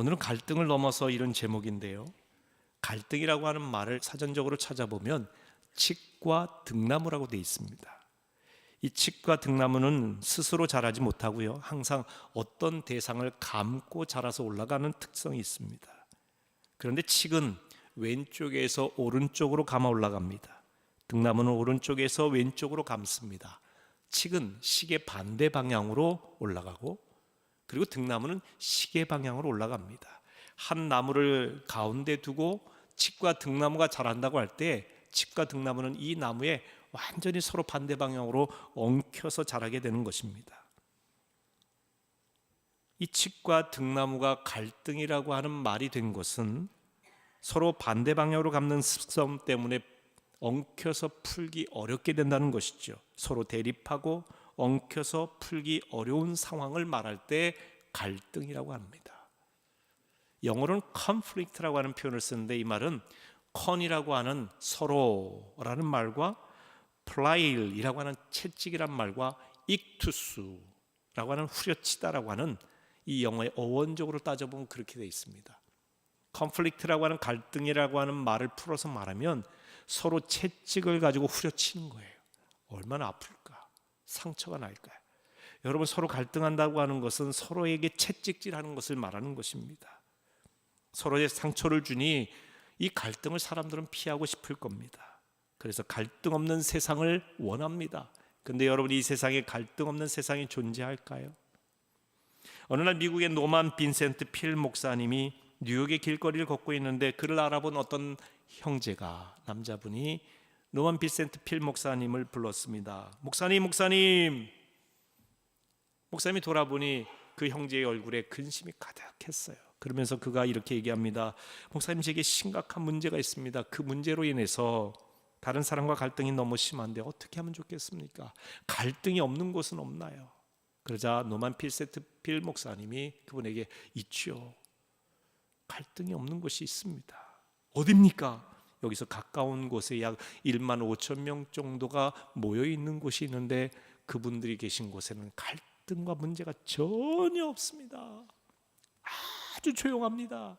오늘은 갈등을 넘어서 이런 제목인데요, 갈등이라고 하는 말을 사전적으로 찾아보면 칡과 등나무라고 되어 있습니다. 이 칡과 등나무는 스스로 자라지 못하고요, 항상 어떤 대상을 감고 자라서 올라가는 특성이 있습니다. 그런데 칡은 왼쪽에서 오른쪽으로 감아 올라갑니다. 등나무는 오른쪽에서 왼쪽으로 감습니다. 칡은 시계 반대 방향으로 올라가고, 그리고 등나무는 시계 방향으로 올라갑니다. 한 나무를 가운데 두고 칡과 등나무가 자란다고 할 때 칡과 등나무는 이 나무에 완전히 서로 반대 방향으로 엉켜서 자라게 되는 것입니다. 이 칡과 등나무가 갈등이라고 하는 말이 된 것은 서로 반대 방향으로 감는 습성 때문에 엉켜서 풀기 어렵게 된다는 것이죠. 서로 대립하고 엉켜서 풀기 어려운 상황을 말할 때 갈등이라고 합니다. 영어로는 conflict라고 하는 표현을 쓰는데, 이 말은 con이라고 하는 서로라는 말과 플라일이라고 하는 채찍이란 말과 익투스라고 하는 후려치다라고 하는 이 영어의 어원적으로 따져보면 그렇게 되어 있습니다. 컨플릭트라고 하는 갈등이라고 하는 말을 풀어서 말하면 서로 채찍을 가지고 후려치는 거예요. 얼마나 아플까? 상처가 날까요? 여러분, 서로 갈등한다고 하는 것은 서로에게 채찍질하는 것을 말하는 것입니다. 서로의 상처를 주니 이 갈등을 사람들은 피하고 싶을 겁니다. 그래서 갈등 없는 세상을 원합니다. 그런데 여러분, 이 세상에 갈등 없는 세상이 존재할까요? 어느 날 미국의 노만 빈센트 필 목사님이 뉴욕의 길거리를 걷고 있는데 그를 알아본 어떤 형제가, 남자분이 노만 빈센트 필 목사님을 불렀습니다. 목사님. 목사님이 돌아보니 그 형제의 얼굴에 근심이 가득했어요. 그러면서 그가 이렇게 얘기합니다. 목사님, 제게 심각한 문제가 있습니다. 그 문제로 인해서 다른 사람과 갈등이 너무 심한데 어떻게 하면 좋겠습니까? 갈등이 없는 곳은 없나요? 그러자 노만 빈센트 필 목사님이 그분에게 있죠. 갈등이 없는 곳이 있습니다. 어디입니까? 여기서 가까운 곳에 약 1만 5천 명 정도가 모여 있는 곳이 있는데 그분들이 계신 곳에는 갈등과 문제가 전혀 없습니다. 아주 조용합니다.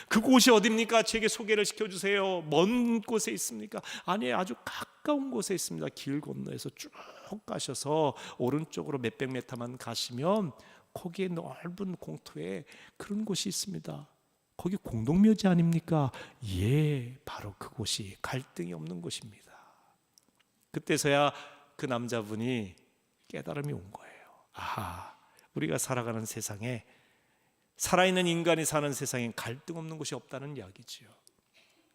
그곳이 어디입니까? 제게 소개를 시켜주세요. 먼 곳에 있습니까? 아니, 아주 가까운 곳에 있습니다. 길 건너에서 쭉 가셔서 오른쪽으로 몇백 미터만 가시면 거기에 넓은 공터에 그런 곳이 있습니다. 거기 공동묘지 아닙니까? 예, 바로 그곳이 갈등이 없는 곳입니다. 그때서야 그 남자분이 깨달음이 온 거예요. 아하, 우리가 살아가는 세상에, 살아있는 인간이 사는 세상엔 갈등 없는 곳이 없다는 이야기지요.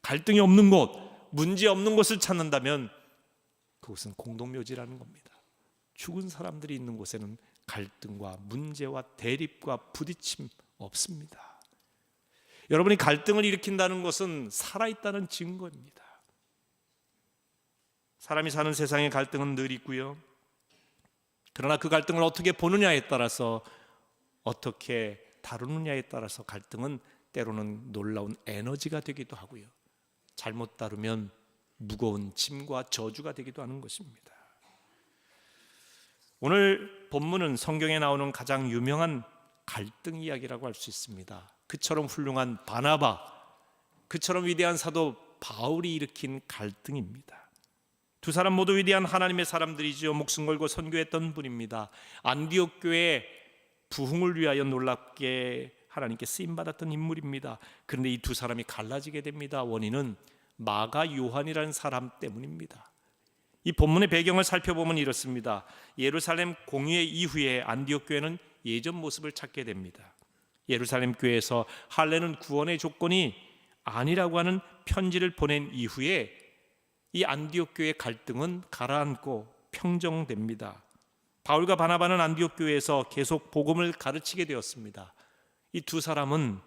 갈등이 없는 곳, 문제 없는 곳을 찾는다면 그곳은 공동묘지라는 겁니다. 죽은 사람들이 있는 곳에는 갈등과 문제와 대립과 부딪힘 없습니다. 여러분이 갈등을 일으킨다는 것은 살아있다는 증거입니다. 사람이 사는 세상에 갈등은 늘 있고요. 그러나 그 갈등을 어떻게 보느냐에 따라서, 어떻게 다루느냐에 따라서 갈등은 때로는 놀라운 에너지가 되기도 하고요, 잘못 다루면 무거운 짐과 저주가 되기도 하는 것입니다. 오늘 본문은 성경에 나오는 가장 유명한 갈등 이야기라고 할 수 있습니다. 그처럼 훌륭한 바나바, 그처럼 위대한 사도 바울이 일으킨 갈등입니다. 두 사람 모두 위대한 하나님의 사람들이죠. 목숨 걸고 선교했던 분입니다. 안디옥 교회 부흥을 위하여 놀랍게 하나님께 쓰임받았던 인물입니다. 그런데 이 두 사람이 갈라지게 됩니다. 원인은 마가 요한이라는 사람 때문입니다. 이 본문의 배경을 살펴보면 이렇습니다. 예루살렘 공회 이후에 안디옥 교회는 예전 모습을 찾게 됩니다. 예루살렘 교회에서 할례는 구원의 조건이 아니라고 하는 편지를 보낸 이후에 이 안디옥 교회의 갈등은 가라앉고 평정됩니다. 바울과 바나바는 안디옥 교회에서 계속 복음을 가르치게 되었습니다. 이 두 사람은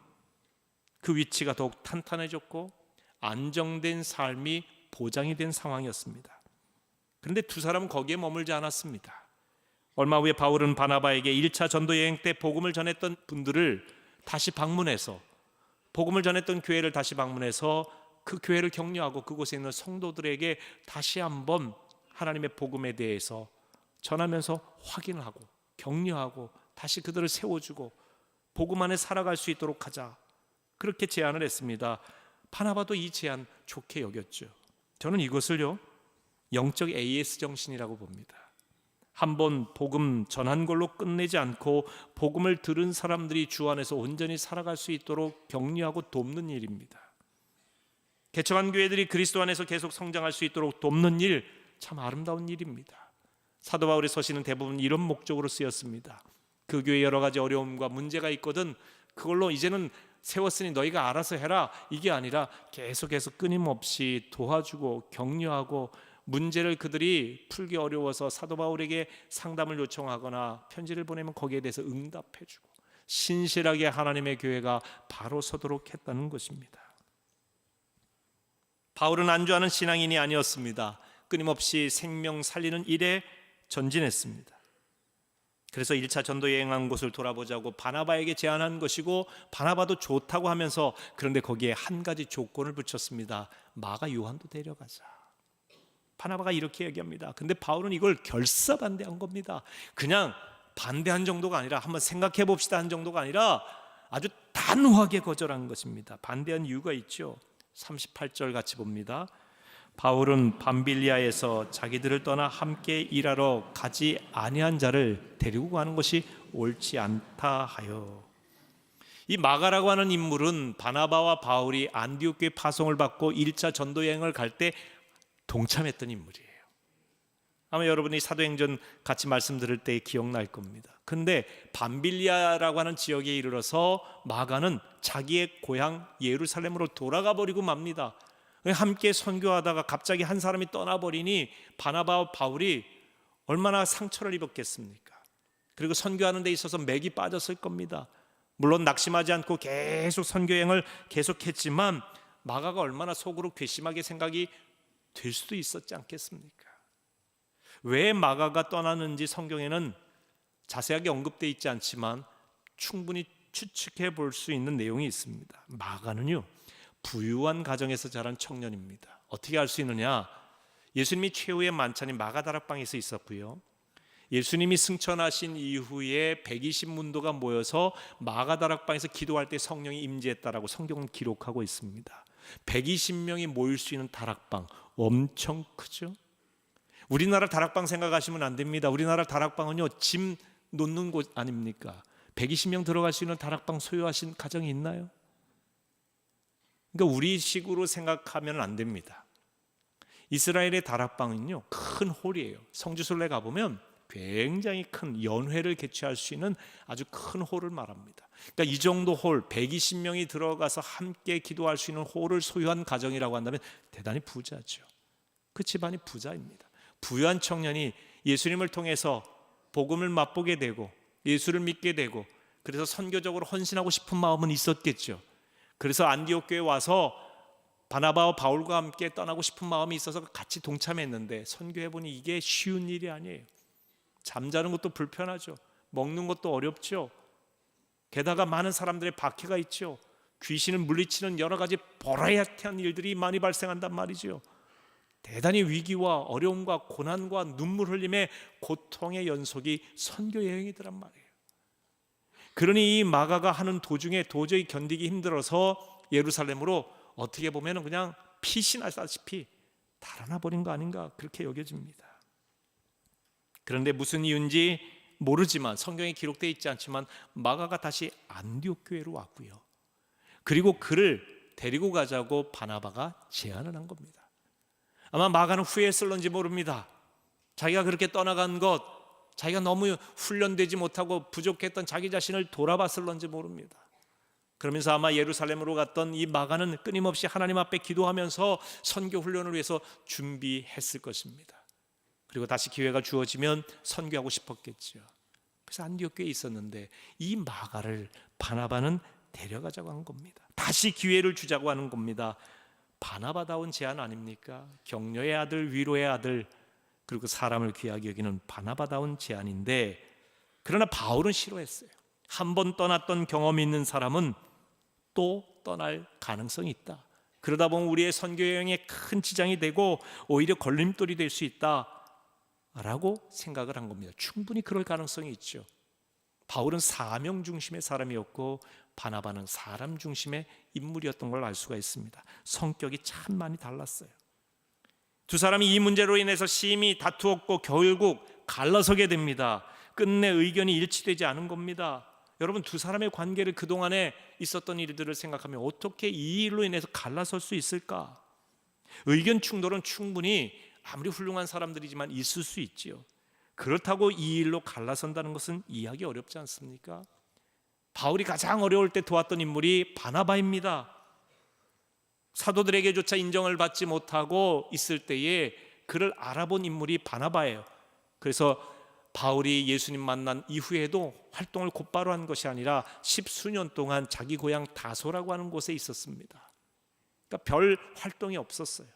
그 위치가 더욱 탄탄해졌고 안정된 삶이 보장이 된 상황이었습니다. 그런데 두 사람은 거기에 머물지 않았습니다. 얼마 후에 바울은 바나바에게 1차 전도 여행 때 복음을 전했던 분들을 다시 방문해서, 복음을 전했던 교회를 다시 방문해서 그 교회를 격려하고 그곳에 있는 성도들에게 다시 한번 하나님의 복음에 대해서 전하면서 확인을 하고 격려하고 다시 그들을 세워주고 복음 안에 살아갈 수 있도록 하자, 그렇게 제안을 했습니다. 바나바도 이 제안 좋게 여겼죠. 저는 이것을요, 영적 AS 정신이라고 봅니다. 한번 복음 전한 걸로 끝내지 않고 복음을 들은 사람들이 주 안에서 온전히 살아갈 수 있도록 격려하고 돕는 일입니다. 개척한 교회들이 그리스도 안에서 계속 성장할 수 있도록 돕는 일, 참 아름다운 일입니다. 사도 바울의 서신은 대부분 이런 목적으로 쓰였습니다. 그 교회에 여러 가지 어려움과 문제가 있거든 그걸로 이제는 세웠으니 너희가 알아서 해라, 이게 아니라 계속해서 끊임없이 도와주고 격려하고, 문제를 그들이 풀기 어려워서 사도 바울에게 상담을 요청하거나 편지를 보내면 거기에 대해서 응답해주고 신실하게 하나님의 교회가 바로 서도록 했다는 것입니다. 바울은 안주하는 신앙인이 아니었습니다. 끊임없이 생명 살리는 일에 전진했습니다. 그래서 1차 전도 여행한 곳을 돌아보자고 바나바에게 제안한 것이고, 바나바도 좋다고 하면서, 그런데 거기에 한 가지 조건을 붙였습니다. 마가 요한도 데려가자. 바나바가 이렇게 얘기합니다. 근데 바울은 이걸 결사반대한 겁니다. 그냥 반대한 정도가 아니라 한번 생각해 봅시다 한 정도가 아니라 아주 단호하게 거절한 것입니다. 반대한 이유가 있죠. 38절 같이 봅니다. 바울은 밤빌리아에서 자기들을 떠나 함께 일하러 가지 아니한 자를 데리고 가는 것이 옳지 않다 하여. 이 마가라고 하는 인물은 바나바와 바울이 안디옥 교회 파송을 받고 1차 전도 여행을 갈 때 동참했던 인물이에요. 아마 여러분이 사도행전 같이 말씀 들을 때 기억날 겁니다. 근데 밤빌리아라고 하는 지역에 이르러서 마가는 자기의 고향 예루살렘으로 돌아가 버리고 맙니다. 함께 선교하다가 갑자기 한 사람이 떠나버리니 바나바와 바울이 얼마나 상처를 입었겠습니까? 그리고 선교하는 데 있어서 맥이 빠졌을 겁니다. 물론 낙심하지 않고 계속 선교여행을 계속했지만 마가가 얼마나 속으로 괘씸하게 생각이 될 수도 있었지 않겠습니까? 왜 마가가 떠나는지 성경에는 자세하게 언급되어 있지 않지만 충분히 추측해 볼 수 있는 내용이 있습니다. 마가는요, 부유한 가정에서 자란 청년입니다. 어떻게 알 수 있느냐? 예수님이 최후의 만찬이 마가다락방에서 있었고요, 예수님이 승천하신 이후에 120문도가 모여서 마가다락방에서 기도할 때 성령이 임재했다라고 성경은 기록하고 있습니다. 120명이 모일 수 있는 다락방, 엄청 크죠? 우리나라 다락방 생각하시면 안 됩니다. 우리나라 다락방은요, 짐 놓는 곳 아닙니까? 120명 들어갈 수 있는 다락방 소유하신 가정이 있나요? 그러니까 우리식으로 생각하면 안 됩니다. 이스라엘의 다락방은요, 큰 홀이에요. 성지순례 가보면 굉장히 큰 연회를 개최할 수 있는 아주 큰 홀을 말합니다. 그러니까 이 정도 홀, 120명이 들어가서 함께 기도할 수 있는 홀을 소유한 가정이라고 한다면 대단히 부자죠. 그 집안이 부자입니다. 부유한 청년이 예수님을 통해서 복음을 맛보게 되고 예수를 믿게 되고, 그래서 선교적으로 헌신하고 싶은 마음은 있었겠죠. 그래서 안디옥 교회에 와서 바나바와 바울과 함께 떠나고 싶은 마음이 있어서 같이 동참했는데, 선교해보니 이게 쉬운 일이 아니에요. 잠자는 것도 불편하죠. 먹는 것도 어렵죠. 게다가 많은 사람들의 박해가 있죠. 귀신을 물리치는 여러 가지 버라이어티한 일들이 많이 발생한단 말이죠. 대단히 위기와 어려움과 고난과 눈물 흘림의 고통의 연속이 선교 여행이더란 말이에요. 그러니 이 마가가 하는 도중에 도저히 견디기 힘들어서 예루살렘으로 어떻게 보면 그냥 pit이 나다시피 달아나 버린 거 아닌가, 그렇게 여겨집니다. 그런데 무슨 이유인지 모르지만, 성경에 기록되어 있지 않지만 마가가 다시 안디옥 교회로 왔고요, 그리고 그를 데리고 가자고 바나바가 제안을 한 겁니다. 아마 마가는 후회했을런지 모릅니다. 자기가 그렇게 떠나간 것, 자기가 너무 훈련되지 못하고 부족했던 자기 자신을 돌아봤을런지 모릅니다. 그러면서 아마 예루살렘으로 갔던 이 마가는 끊임없이 하나님 앞에 기도하면서 선교 훈련을 위해서 준비했을 것입니다. 그리고 다시 기회가 주어지면 선교하고 싶었겠죠. 그래서 안디옥 교회에 있었는데 이 마가를 바나바는 데려가자고 한 겁니다. 다시 기회를 주자고 하는 겁니다. 바나바다운 제안 아닙니까? 격려의 아들, 위로의 아들, 그리고 사람을 귀하게 여기는 바나바다운 제안인데, 그러나 바울은 싫어했어요. 한 번 떠났던 경험이 있는 사람은 또 떠날 가능성이 있다. 그러다 보면 우리의 선교 여행에 큰 지장이 되고 오히려 걸림돌이 될 수 있다 라고 생각을 한 겁니다. 충분히 그럴 가능성이 있죠. 바울은 사명 중심의 사람이었고 바나바는 사람 중심의 인물이었던 걸 알 수가 있습니다. 성격이 참 많이 달랐어요. 두 사람이 이 문제로 인해서 심히 다투었고 결국 갈라서게 됩니다. 끝내 의견이 일치되지 않은 겁니다. 여러분, 두 사람의 관계를 그동안에 있었던 일들을 생각하면 어떻게 이 일로 인해서 갈라설 수 있을까? 의견 충돌은 충분히 아무리 훌륭한 사람들이지만 있을 수 있지요. 그렇다고 이 일로 갈라선다는 것은 이해하기 어렵지 않습니까? 바울이 가장 어려울 때 도왔던 인물이 바나바입니다. 사도들에게조차 인정을 받지 못하고 있을 때에 그를 알아본 인물이 바나바예요. 그래서 바울이 예수님 만난 이후에도 활동을 곧바로 한 것이 아니라 10수년 동안 자기 고향 다소라고 하는 곳에 있었습니다. 그러니까 별 활동이 없었어요.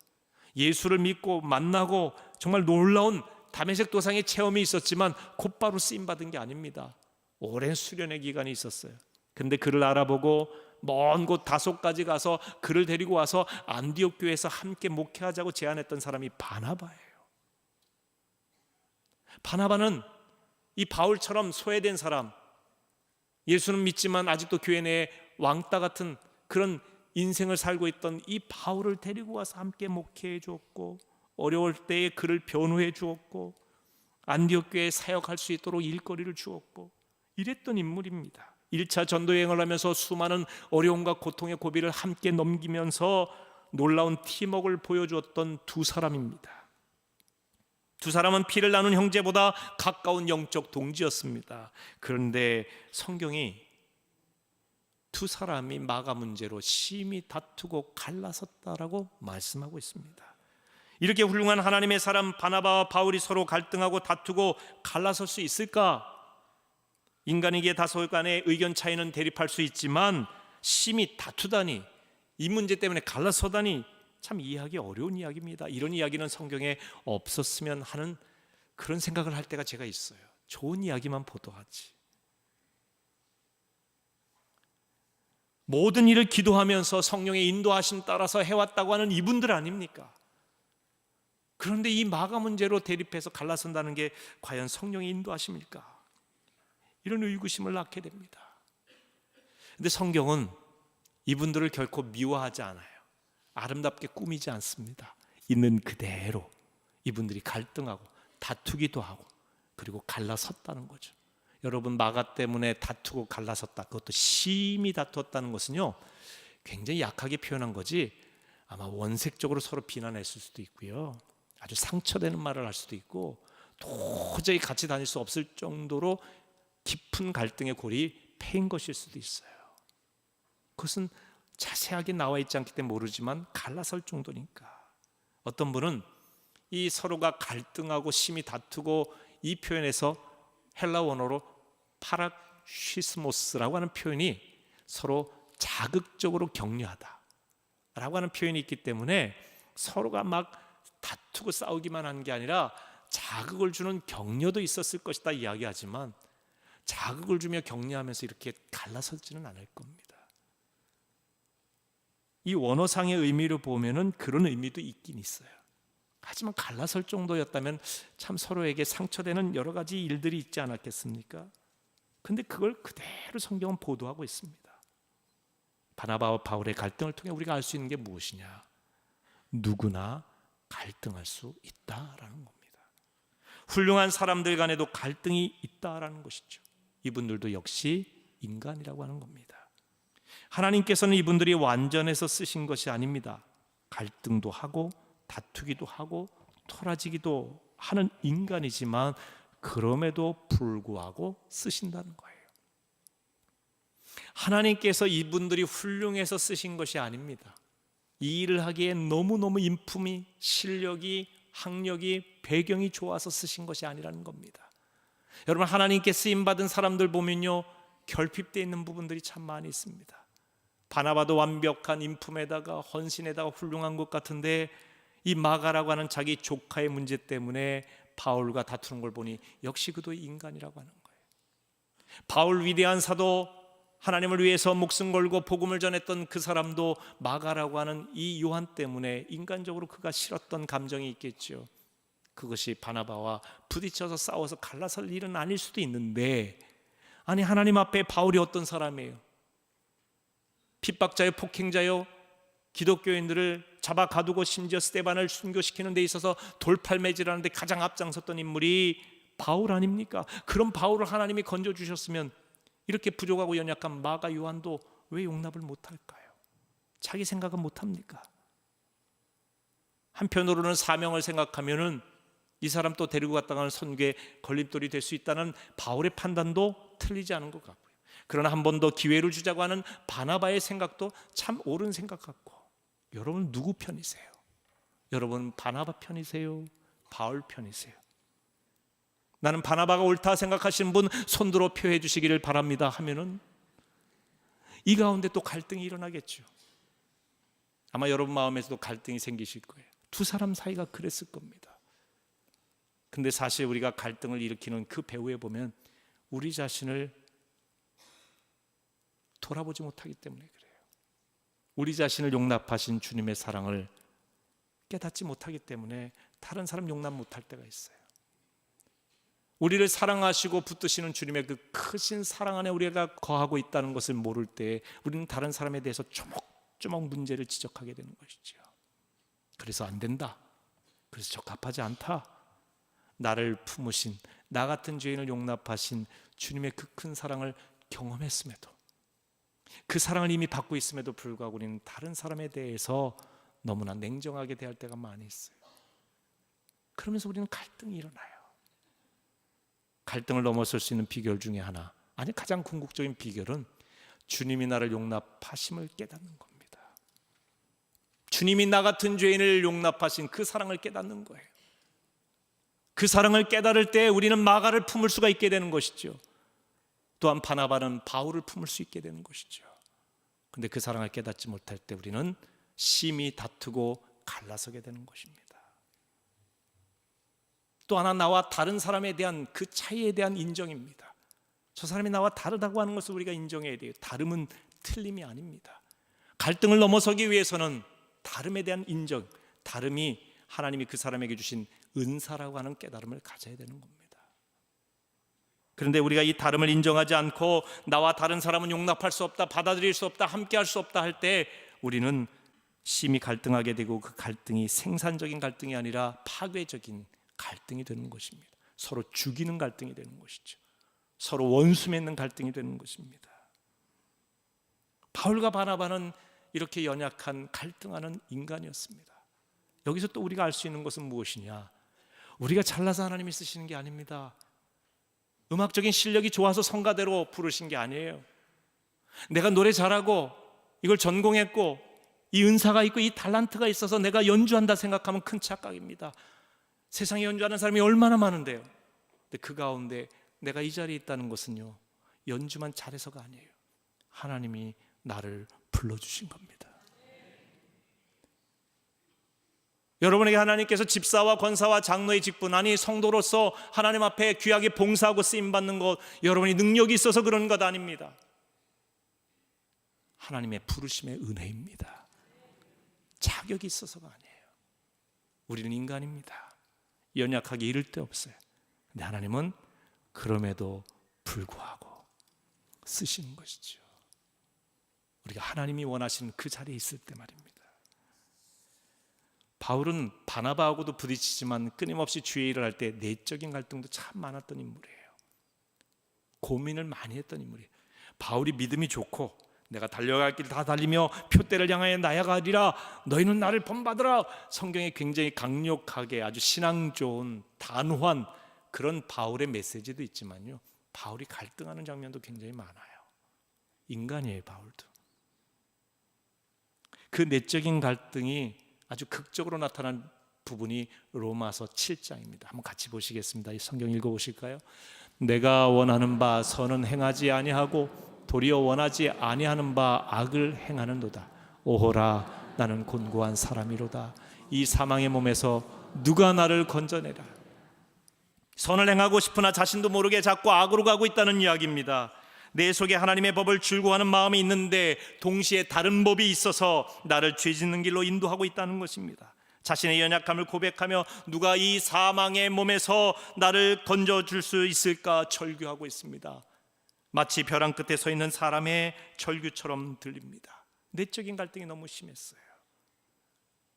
예수를 믿고 만나고 정말 놀라운 다메섹 도상의 체험이 있었지만 곧바로 쓰임받은 게 아닙니다. 오랜 수련의 기간이 있었어요. 근데 그를 알아보고 먼 곳 다소까지 가서 그를 데리고 와서 안디옥 교회에서 함께 목회하자고 제안했던 사람이 바나바예요. 바나바는 이 바울처럼 소외된 사람, 예수는 믿지만 아직도 교회 내에 왕따 같은 그런 인생을 살고 있던 이 바울을 데리고 와서 함께 목회해 주었고, 어려울 때에 그를 변호해 주었고, 안디옥 교회에 사역할 수 있도록 일거리를 주었고, 이랬던 인물입니다. 1차 전도여행을 하면서 수많은 어려움과 고통의 고비를 함께 넘기면서 놀라운 팀워크를 보여주었던 두 사람입니다. 두 사람은 피를 나눈 형제보다 가까운 영적 동지였습니다. 그런데 성경이 두 사람이 마가 문제로 심히 다투고 갈라섰다라고 말씀하고 있습니다. 이렇게 훌륭한 하나님의 사람 바나바와 바울이 서로 갈등하고 다투고 갈라설 수 있을까? 인간에게 다소 간의 의견 차이는 대립할 수 있지만 심히 다투다니, 이 문제 때문에 갈라서다니 참 이해하기 어려운 이야기입니다. 이런 이야기는 성경에 없었으면 하는 그런 생각을 할 때가 제가 있어요. 좋은 이야기만 보도하지. 모든 일을 기도하면서 성령의 인도하심 따라서 해왔다고 하는 이분들 아닙니까? 그런데 이 마가 문제로 대립해서 갈라선다는 게 과연 성령의 인도하심일까? 이런 의구심을 낳게 됩니다. 그런데 성경은 이분들을 결코 미워하지 않아요. 아름답게 꾸미지 않습니다. 있는 그대로 이분들이 갈등하고 다투기도 하고 그리고 갈라섰다는 거죠. 여러분, 마가 때문에 다투고 갈라섰다, 그것도 심히 다투었다는 것은요, 굉장히 약하게 표현한 거지 아마 원색적으로 서로 비난했을 수도 있고요, 아주 상처되는 말을 할 수도 있고, 도저히 같이 다닐 수 없을 정도로 깊은 갈등의 골이 패인 것일 수도 있어요. 그것은 자세하게 나와 있지 않기 때문에 모르지만 갈라설 정도니까. 어떤 분은 이 서로가 갈등하고 심히 다투고 이 표현에서 헬라 원어로 파락시스모스라고 하는 표현이 서로 자극적으로 격려하다라고 하는 표현이 있기 때문에 서로가 막 다투고 싸우기만 한 게 아니라 자극을 주는 격려도 있었을 것이다 이야기하지만 자극을 주며 격려하면서 이렇게 갈라서지는 않을 겁니다. 이 원어상의 의미로 보면은 그런 의미도 있긴 있어요. 하지만 갈라설 정도였다면 참 서로에게 상처되는 여러 가지 일들이 있지 않았겠습니까? 근데 그걸 그대로 성경은 보도하고 있습니다. 바나바와 바울의 갈등을 통해 우리가 알 수 있는 게 무엇이냐? 누구나 갈등할 수 있다라는 겁니다. 훌륭한 사람들 간에도 갈등이 있다라는 것이죠. 이분들도 역시 인간이라고 하는 겁니다. 하나님께서는 이분들이 완전해서 쓰신 것이 아닙니다. 갈등도 하고 다투기도 하고 토라지기도 하는 인간이지만 그럼에도 불구하고 쓰신다는 거예요. 하나님께서 이분들이 훌륭해서 쓰신 것이 아닙니다. 이 일을 하기에 너무너무 인품이, 실력이, 학력이, 배경이 좋아서 쓰신 것이 아니라는 겁니다. 여러분, 하나님께 쓰임받은 사람들 보면요, 결핍되어 있는 부분들이 참 많이 있습니다. 바나바도 완벽한 인품에다가 헌신에다가 훌륭한 것 같은데 이 마가라고 하는 자기 조카의 문제 때문에 바울과 다투는 걸 보니 역시 그도 인간이라고 하는 거예요. 바울 위대한 사도, 하나님을 위해서 목숨 걸고 복음을 전했던 그 사람도 마가라고 하는 이 요한 때문에 인간적으로 그가 싫었던 감정이 있겠죠. 그것이 바나바와 부딪혀서 싸워서 갈라설 일은 아닐 수도 있는데, 아니 하나님 앞에 바울이 어떤 사람이에요? 핍박자요, 폭행자요, 기독교인들을 잡아 가두고 심지어 스데반을 순교시키는 데 있어서 돌팔매질하는 데 가장 앞장섰던 인물이 바울 아닙니까? 그런 바울을 하나님이 건져주셨으면 이렇게 부족하고 연약한 마가 요한도 왜 용납을 못할까요? 자기 생각은 못합니까? 한편으로는 사명을 생각하면은 이 사람 또 데리고 갔다가는 선교에 걸림돌이 될 수 있다는 바울의 판단도 틀리지 않은 것 같고요. 그러나 한 번 더 기회를 주자고 하는 바나바의 생각도 참 옳은 생각 같고, 여러분 누구 편이세요? 여러분 바나바 편이세요? 바울 편이세요? 나는 바나바가 옳다 생각하시는 분 손들어 표해 주시기를 바랍니다 하면은 이 가운데 또 갈등이 일어나겠죠. 아마 여러분 마음에서도 갈등이 생기실 거예요. 두 사람 사이가 그랬을 겁니다. 근데 사실 우리가 갈등을 일으키는 그 배후에 보면 우리 자신을 돌아보지 못하기 때문에 그래요. 우리 자신을 용납하신 주님의 사랑을 깨닫지 못하기 때문에 다른 사람 용납 못할 때가 있어요. 우리를 사랑하시고 붙드시는 주님의 그 크신 사랑 안에 우리가 거하고 있다는 것을 모를 때 우리는 다른 사람에 대해서 조목조목 문제를 지적하게 되는 것이죠. 그래서 안 된다, 그래서 적합하지 않다. 나를 품으신, 나 같은 죄인을 용납하신 주님의 그 큰 사랑을 경험했음에도, 그 사랑을 이미 받고 있음에도 불구하고 우리는 다른 사람에 대해서 너무나 냉정하게 대할 때가 많이 있어요. 그러면서 우리는 갈등이 일어나요. 갈등을 넘어설 수 있는 비결 중에 하나, 아니 가장 궁극적인 비결은 주님이 나를 용납하심을 깨닫는 겁니다. 주님이 나 같은 죄인을 용납하신 그 사랑을 깨닫는 거예요. 그 사랑을 깨달을 때 우리는 마가를 품을 수가 있게 되는 것이죠. 또한 바나바는 바울을 품을 수 있게 되는 것이죠. 그런데 그 사랑을 깨닫지 못할 때 우리는 심히 다투고 갈라서게 되는 것입니다. 또 하나, 나와 다른 사람에 대한 그 차이에 대한 인정입니다. 저 사람이 나와 다르다고 하는 것을 우리가 인정해야 돼요. 다름은 틀림이 아닙니다. 갈등을 넘어서기 위해서는 다름에 대한 인정, 다름이 하나님이 그 사람에게 주신 은사라고 하는 깨달음을 가져야 되는 겁니다. 그런데 우리가 이 다름을 인정하지 않고 나와 다른 사람은 용납할 수 없다, 받아들일 수 없다, 함께할 수 없다 할 때 우리는 심히 갈등하게 되고, 그 갈등이 생산적인 갈등이 아니라 파괴적인 갈등이 되는 것입니다. 서로 죽이는 갈등이 되는 것이죠. 서로 원수 맺는 갈등이 되는 것입니다. 바울과 바나바는 이렇게 연약한 갈등하는 인간이었습니다. 여기서 또 우리가 알 수 있는 것은 무엇이냐? 우리가 잘나서 하나님이 쓰시는 게 아닙니다. 음악적인 실력이 좋아서 성가대로 부르신 게 아니에요. 내가 노래 잘하고 이걸 전공했고 이 은사가 있고 이 달란트가 있어서 내가 연주한다 생각하면 큰 착각입니다. 세상에 연주하는 사람이 얼마나 많은데요. 근데 그 가운데 내가 이 자리에 있다는 것은요, 연주만 잘해서가 아니에요. 하나님이 나를 불러주신 겁니다. 여러분에게 하나님께서 집사와 권사와 장로의 직분, 아니 성도로서 하나님 앞에 귀하게 봉사하고 쓰임받는 것, 여러분이 능력이 있어서 그런 것 아닙니다. 하나님의 부르심의 은혜입니다. 자격이 있어서가 아니에요. 우리는 인간입니다. 연약하게 이를 데 없어요. 근데 하나님은 그럼에도 불구하고 쓰시는 것이죠. 우리가 하나님이 원하시는 그 자리에 있을 때 말입니다. 바울은 바나바하고도 부딪히지만 끊임없이 주의 일을 할 때 내적인 갈등도 참 많았던 인물이에요. 고민을 많이 했던 인물이에요. 바울이 믿음이 좋고 내가 달려갈 길 다 달리며 표대를 향하여 나아가리라, 너희는 나를 본받으라, 성경에 굉장히 강력하게 아주 신앙 좋은 단호한 그런 바울의 메시지도 있지만요, 바울이 갈등하는 장면도 굉장히 많아요. 인간이에요. 바울도 그 내적인 갈등이 아주 극적으로 나타난 부분이 로마서 7장입니다. 한번 같이 보시겠습니다. 이 성경 읽어보실까요? 내가 원하는 바 선은 행하지 아니하고 도리어 원하지 아니하는 바 악을 행하는도다. 오호라, 나는 곤고한 사람이로다. 이 사망의 몸에서 누가 나를 건져내라. 선을 행하고 싶으나 자신도 모르게 자꾸 악으로 가고 있다는 이야기입니다. 내 속에 하나님의 법을 즐거워하는 마음이 있는데 동시에 다른 법이 있어서 나를 죄 짓는 길로 인도하고 있다는 것입니다. 자신의 연약함을 고백하며 누가 이 사망의 몸에서 나를 건져줄 수 있을까 절규하고 있습니다. 마치 벼랑 끝에 서 있는 사람의 절규처럼 들립니다. 내적인 갈등이 너무 심했어요.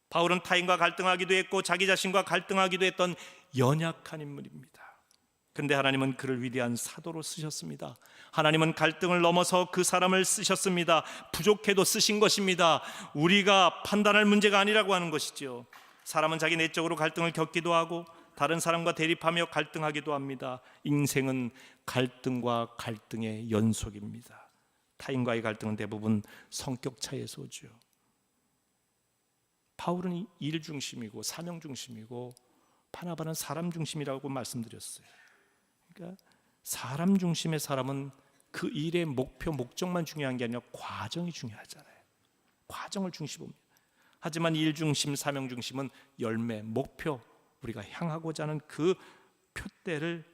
바울은 타인과 갈등하기도 했고 자기 자신과 갈등하기도 했던 연약한 인물입니다. 그런데 하나님은 그를 위대한 사도로 쓰셨습니다. 하나님은 갈등을 넘어서 그 사람을 쓰셨습니다. 부족해도 쓰신 것입니다. 우리가 판단할 문제가 아니라고 하는 것이죠. 사람은 자기 내적으로 갈등을 겪기도 하고 다른 사람과 대립하며 갈등하기도 합니다. 인생은 갈등과 갈등의 연속입니다. 타인과의 갈등은 대부분 성격 차이에서 오죠. 바울은 일 중심이고 사명 중심이고 바나바는 사람 중심이라고 말씀드렸어요. 그러니까 사람 중심의 사람은 그 일의 목표, 목적만 중요한 게 아니라 과정이 중요하잖아요. 과정을 중심으로. 하지만 일 중심, 사명 중심은 열매, 목표, 우리가 향하고자 하는 그 표대를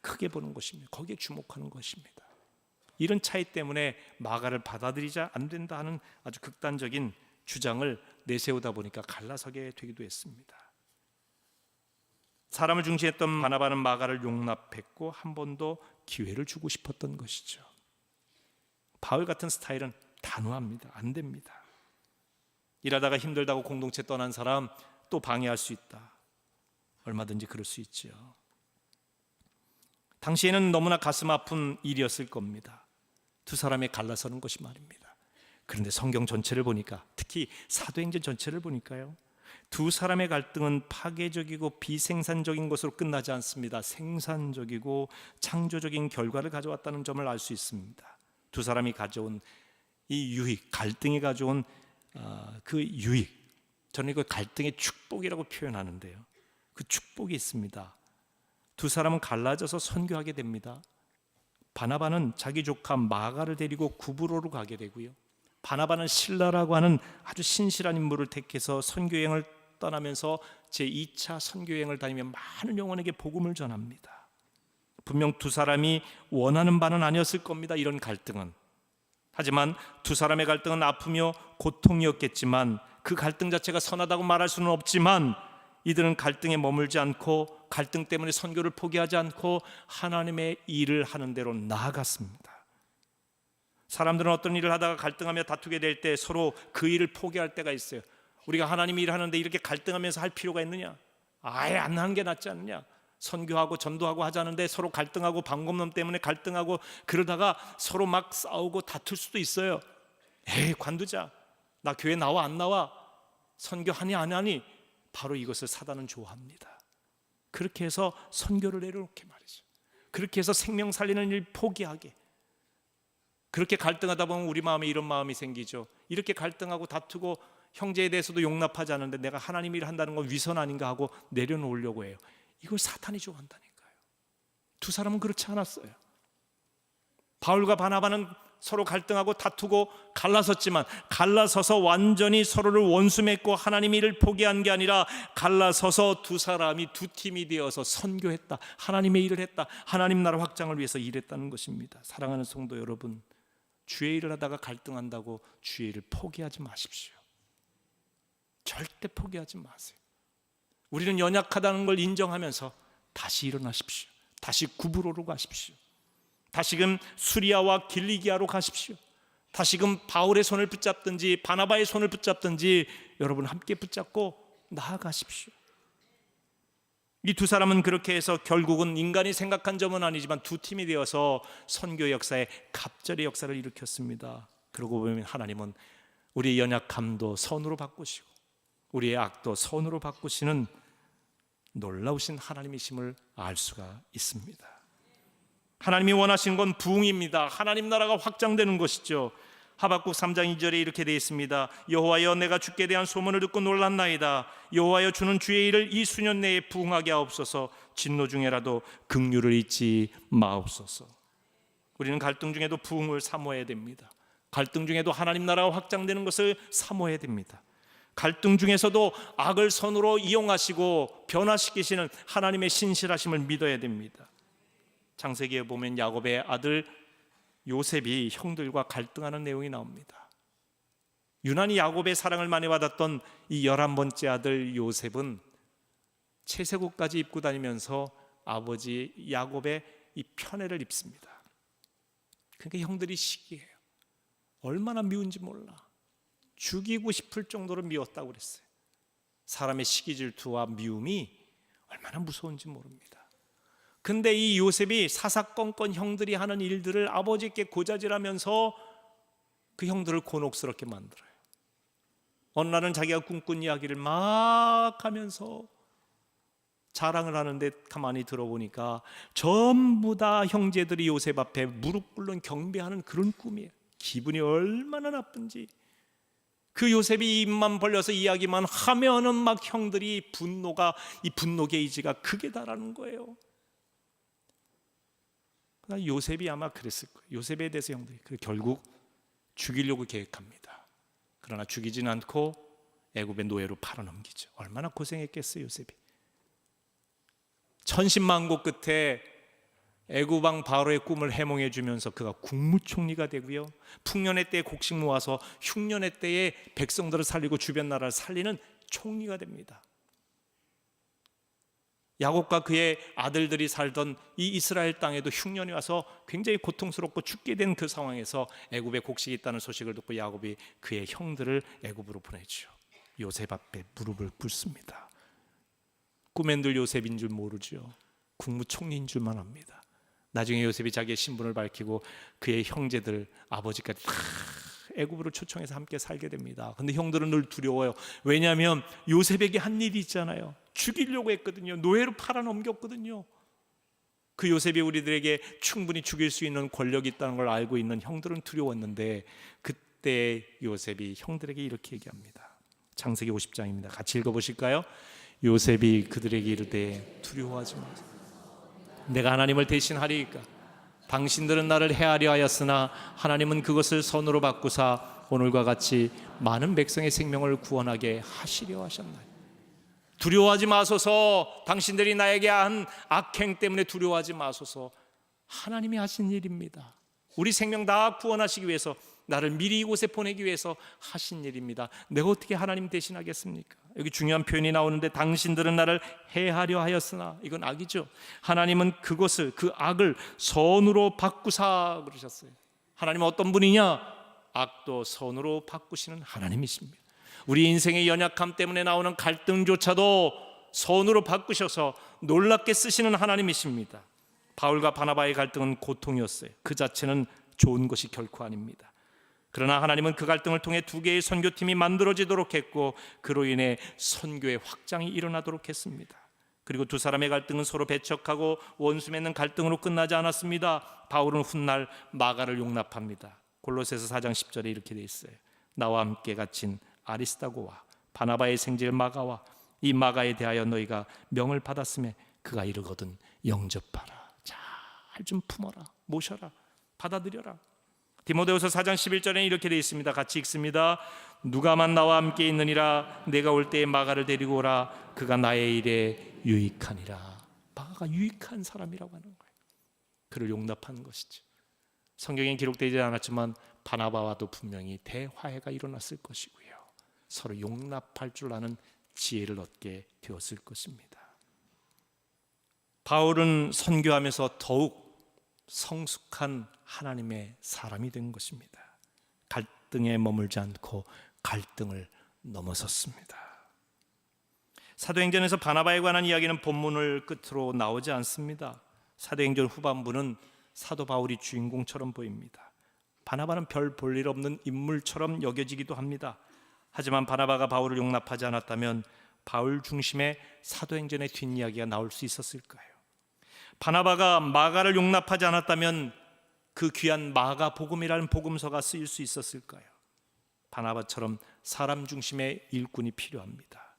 크게 보는 것입니다. 거기에 주목하는 것입니다. 이런 차이 때문에 마가를 받아들이자 안 된다 하는 아주 극단적인 주장을 내세우다 보니까 갈라서게 되기도 했습니다. 사람을 중시했던 바나바는 마가를 용납했고 한 번 더 기회를 주고 싶었던 것이죠. 바울 같은 스타일은 단호합니다. 안 됩니다. 일하다가 힘들다고 공동체 떠난 사람 또 방해할 수 있다. 얼마든지 그럴 수 있죠. 당시에는 너무나 가슴 아픈 일이었을 겁니다. 두 사람이 갈라서는 것이 말입니다. 그런데 성경 전체를 보니까, 특히 사도행전 전체를 보니까요, 두 사람의 갈등은 파괴적이고 비생산적인 것으로 끝나지 않습니다. 생산적이고 창조적인 결과를 가져왔다는 점을 알 수 있습니다. 두 사람이 가져온 이 유익, 갈등이 가져온 그 유익, 저는 이거 갈등의 축복이라고 표현하는데요, 그 축복이 있습니다. 두 사람은 갈라져서 선교하게 됩니다. 바나바는 자기 조카 마가를 데리고 구브로로 가게 되고요, 바나바는 실라라고 하는 아주 신실한 인물을 택해서 선교여행을 떠나면서 제2차 선교여행을 다니며 많은 영혼에게 복음을 전합니다. 분명 두 사람이 원하는 바는 아니었을 겁니다, 이런 갈등은. 하지만 두 사람의 갈등은 아프며 고통이었겠지만 그 갈등 자체가 선하다고 말할 수는 없지만 이들은 갈등에 머물지 않고 갈등 때문에 선교를 포기하지 않고 하나님의 일을 하는 대로 나아갔습니다. 사람들은 어떤 일을 하다가 갈등하며 다투게 될 때 서로 그 일을 포기할 때가 있어요. 우리가 하나님 일을 하는데 이렇게 갈등하면서 할 필요가 있느냐? 아예 안 하는 게 낫지 않느냐? 선교하고 전도하고 하자는데 서로 갈등하고 방법론 때문에 갈등하고 그러다가 서로 막 싸우고 다툴 수도 있어요. 에이, 관두자. 나 교회 나와 안 나와? 선교하니 안 하니? 바로 이것을 사단은 좋아합니다. 그렇게 해서 선교를 내려놓게 말이죠. 그렇게 해서 생명 살리는 일 포기하게. 그렇게 갈등하다 보면 우리 마음에 이런 마음이 생기죠. 이렇게 갈등하고 다투고 형제에 대해서도 용납하지 않는데 내가 하나님 일을 한다는 건 위선 아닌가 하고 내려놓으려고 해요. 이걸 사탄이 좋아한다니까요. 두 사람은 그렇지 않았어요. 바울과 바나바는 서로 갈등하고 다투고 갈라섰지만 갈라서서 완전히 서로를 원수 맺고 하나님 일을 포기한 게 아니라 갈라서서 두 사람이 두 팀이 되어서 선교했다. 하나님의 일을 했다. 하나님 나라 확장을 위해서 일했다는 것입니다. 사랑하는 성도 여러분, 주의 일을 하다가 갈등한다고 주의 일을 포기하지 마십시오. 절대 포기하지 마세요. 우리는 연약하다는 걸 인정하면서 다시 일어나십시오. 다시 구브로로 가십시오. 다시금 수리아와 길리기아로 가십시오. 다시금 바울의 손을 붙잡든지 바나바의 손을 붙잡든지 여러분 함께 붙잡고 나아가십시오. 이 두 사람은 그렇게 해서 결국은 인간이 생각한 점은 아니지만 두 팀이 되어서 선교 역사에 갑절의 역사를 일으켰습니다. 그러고 보면 하나님은 우리의 연약함도 선으로 바꾸시고 우리의 악도 선으로 바꾸시는 놀라우신 하나님이심을 알 수가 있습니다. 하나님이 원하시는 건 부흥입니다. 하나님 나라가 확장되는 것이죠. 하박국 3장 2절에 이렇게 되어 있습니다. 여호와여, 내가 주께 대한 소문을 듣고 놀랐나이다. 여호와여, 주는 주의 일을 이 수년 내에 부흥하게 하옵소서. 진노 중에라도 긍휼을 잊지 마옵소서. 우리는 갈등 중에도 부흥을 사모해야 됩니다. 갈등 중에도 하나님 나라가 확장되는 것을 사모해야 됩니다. 갈등 중에서도 악을 선으로 이용하시고 변화시키시는 하나님의 신실하심을 믿어야 됩니다. 창세기에 보면 야곱의 아들 요셉이 형들과 갈등하는 내용이 나옵니다. 유난히 야곱의 사랑을 많이 받았던 이 11번째 아들 요셉은 채색옷까지 입고 다니면서 아버지 야곱의 이 편애를 입습니다. 그러니까 형들이 시기해요. 얼마나 미운지 몰라. 죽이고 싶을 정도로 미웠다고 그랬어요. 사람의 시기 질투와 미움이 얼마나 무서운지 모릅니다. 근데 이 요셉이 사사건건 형들이 하는 일들을 아버지께 고자질하면서 그 형들을 곤혹스럽게 만들어요. 어느 날은 자기가 꿈꾼 이야기를 막 하면서 자랑을 하는데 가만히 들어보니까 전부 다 형제들이 요셉 앞에 무릎 꿇는 경배하는 그런 꿈이에요. 기분이 얼마나 나쁜지. 그 요셉이 입만 벌려서 이야기만 하면은 막 형들이 이 분노 게이지가 극에 달하는 거예요. 요셉이 아마 그랬을 거예요. 요셉에 대해서 형들이 결국 죽이려고 계획합니다. 그러나 죽이진 않고 애굽의 노예로 팔아넘기죠. 얼마나 고생했겠어요, 요셉이. 천신만고 끝에 애굽 왕 바로의 꿈을 해몽해 주면서 그가 국무총리가 되고요, 풍년의 때에 곡식 모아서 흉년의 때에 백성들을 살리고 주변 나라를 살리는 총리가 됩니다. 야곱과 그의 아들들이 살던 이 이스라엘 땅에도 흉년이 와서 굉장히 고통스럽고 죽게 된 그 상황에서 애굽에 곡식이 있다는 소식을 듣고 야곱이 그의 형들을 애굽으로 보내죠. 요셉 앞에 무릎을 꿇습니다. 꿈엔 늘 요셉인 줄 모르죠. 국무총리인 줄만 압니다. 나중에 요셉이 자기의 신분을 밝히고 그의 형제들 아버지까지 다 애굽으로 초청해서 함께 살게 됩니다. 근데 형들은 늘 두려워요. 왜냐하면 요셉에게 한 일이 있잖아요. 죽이려고 했거든요. 노예로 팔아넘겼거든요. 그 요셉이 우리들에게 충분히 죽일 수 있는 권력이 있다는 걸 알고 있는 형들은 두려웠는데, 그때 요셉이 형들에게 이렇게 얘기합니다. 창세기 50장입니다. 같이 읽어보실까요? 요셉이 그들에게 이르되 두려워하지 마세요. 내가 하나님을 대신하리이까. 당신들은 나를 해하려 하였으나 하나님은 그것을 선으로 바꾸사 오늘과 같이 많은 백성의 생명을 구원하게 하시려 하셨나요? 두려워하지 마소서. 당신들이 나에게 한 악행 때문에 두려워하지 마소서. 하나님이 하신 일입니다. 우리 생명 다 구원하시기 위해서, 나를 미리 이곳에 보내기 위해서 하신 일입니다. 내가 어떻게 하나님 대신하겠습니까? 여기 중요한 표현이 나오는데, 당신들은 나를 해하려 하였으나, 이건 악이죠. 하나님은 그것을, 그 악을 선으로 바꾸사 그러셨어요. 하나님은 어떤 분이냐? 악도 선으로 바꾸시는 하나님이십니다. 우리 인생의 연약함 때문에 나오는 갈등조차도 선으로 바꾸셔서 놀랍게 쓰시는 하나님이십니다. 바울과 바나바의 갈등은 고통이었어요. 그 자체는 좋은 것이 결코 아닙니다. 그러나 하나님은 그 갈등을 통해 두 개의 선교팀이 만들어지도록 했고, 그로 인해 선교의 확장이 일어나도록 했습니다. 그리고 두 사람의 갈등은 서로 배척하고 원수 맺는 갈등으로 끝나지 않았습니다. 바울은 훗날 마가를 용납합니다. 골로새서 4장 10절에 이렇게 돼 있어요. 나와 함께 갇힌 아리스다고와 바나바의 생질 마가와 이 마가에 대하여 너희가 명을 받았음에 그가 이르거든 영접하라. 잘 좀 품어라, 모셔라, 받아들여라. 디모데후서 4장 11절에 이렇게 되어 있습니다. 같이 읽습니다. 누가만 나와 함께 있느니라. 내가 올 때에 마가를 데리고 오라. 그가 나의 일에 유익하니라. 마가가 유익한 사람이라고 하는 거예요. 그를 용납하는 것이죠. 성경에 기록되지 않았지만 바나바와도 분명히 대화해가 일어났을 것이고요, 서로 용납할 줄 아는 지혜를 얻게 되었을 것입니다. 바울은 선교하면서 더욱 성숙한 하나님의 사람이 된 것입니다. 갈등에 머물지 않고 갈등을 넘어섰습니다. 사도행전에서 바나바에 관한 이야기는 본문을 끝으로 나오지 않습니다. 사도행전 후반부는 사도 바울이 주인공처럼 보입니다. 바나바는 별 볼 일 없는 인물처럼 여겨지기도 합니다. 하지만 바나바가 바울을 용납하지 않았다면 바울 중심의 사도행전의 뒷이야기가 나올 수 있었을까요? 바나바가 마가를 용납하지 않았다면 그 귀한 마가 복음이라는 복음서가 쓰일 수 있었을까요? 바나바처럼 사람 중심의 일꾼이 필요합니다.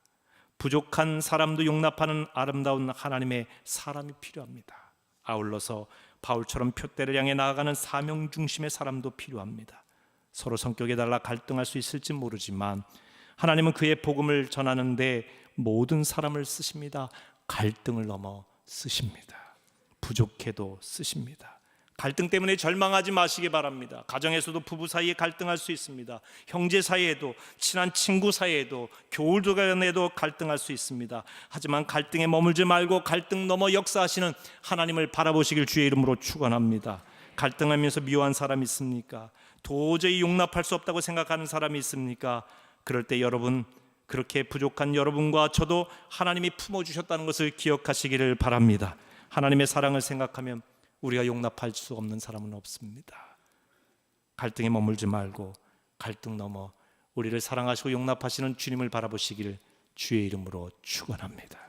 부족한 사람도 용납하는 아름다운 하나님의 사람이 필요합니다. 아울러서 바울처럼 표대를 향해 나아가는 사명 중심의 사람도 필요합니다. 서로 성격에 달라 갈등할 수 있을지 모르지만 하나님은 그의 복음을 전하는데 모든 사람을 쓰십니다. 갈등을 넘어 쓰십니다. 부족해도 쓰십니다. 갈등 때문에 절망하지 마시기 바랍니다. 가정에서도 부부 사이에 갈등할 수 있습니다. 형제 사이에도, 친한 친구 사이에도, 교우들 간에도 갈등할 수 있습니다. 하지만 갈등에 머물지 말고 갈등 넘어 역사하시는 하나님을 바라보시길 주의 이름으로 축원합니다. 갈등하면서 미워한 사람이 있습니까? 도저히 용납할 수 없다고 생각하는 사람이 있습니까? 그럴 때 여러분, 그렇게 부족한 여러분과 저도 하나님이 품어주셨다는 것을 기억하시기를 바랍니다. 하나님의 사랑을 생각하면 우리가 용납할 수 없는 사람은 없습니다. 갈등에 머물지 말고 갈등 넘어 우리를 사랑하시고 용납하시는 주님을 바라보시기를 주의 이름으로 축원합니다.